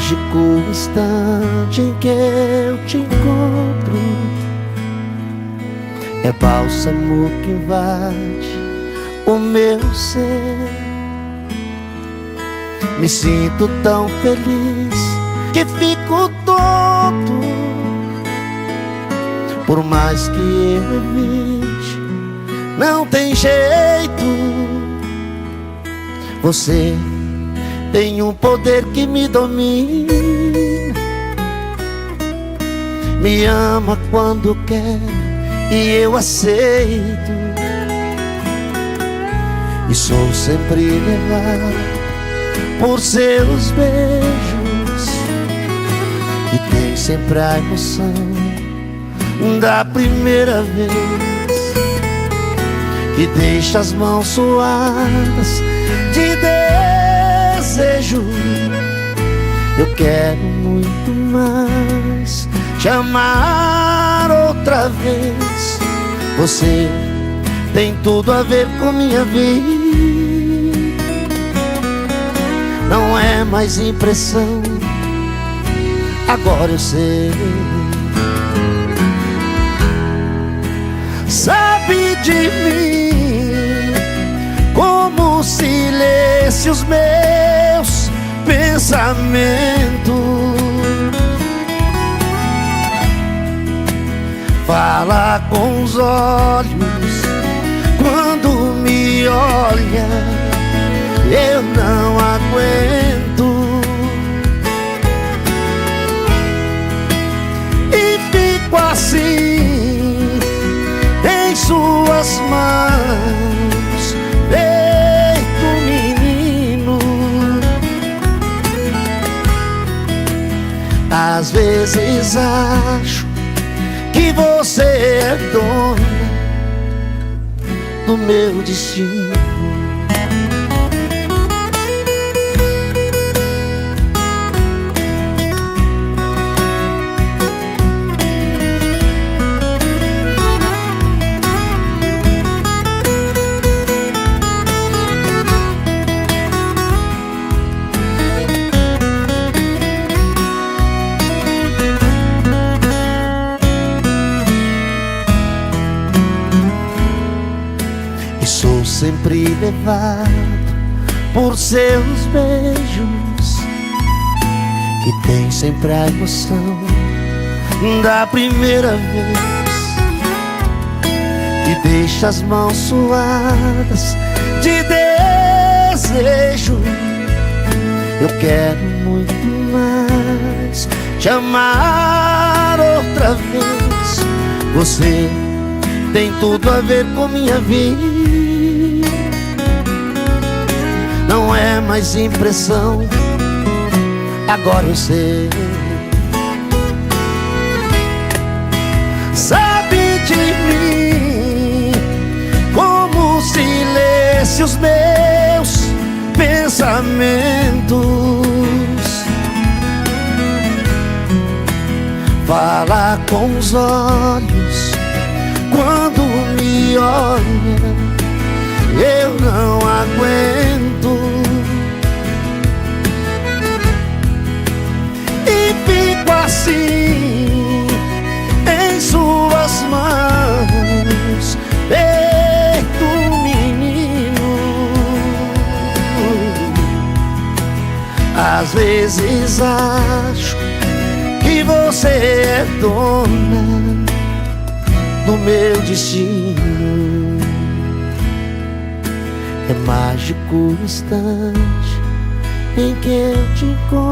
mágico instante em que eu te encontro. É bálsamo que invade o meu ser. Me sinto tão feliz que fico tonto. Por mais que eu evite, não tem jeito. Você tem um poder que me domina. Me ama quando quer e eu aceito. E sou sempre levado por seus beijos. E tem sempre a emoção da primeira vez, que deixa as mãos suadas de desejo. Eu quero muito mais te amar outra vez. Você tem tudo a ver com minha vida. Não é mais impressão, agora eu sei. Sabe de mim como se lesse os meus pensamentos. Fala com os olhos quando me olha. Eu não aguento e fico assim em suas mãos, feito menino. Às vezes acho que você é dona do meu destino. Sou sempre levado por seus beijos, que tem sempre a emoção da primeira vez, que deixa as mãos suadas de desejo. Eu quero muito mais te amar outra vez. Você tem tudo a ver com minha vida. Não é mais impressão, agora eu sei. Sabe de mim como se lesse os meus pensamentos. Fala com os olhos quando me olha. Eu não aguento e fico assim em suas mãos, feito menino. Às vezes acho que você é dona do meu destino. É mágico o instante em que eu te encontro.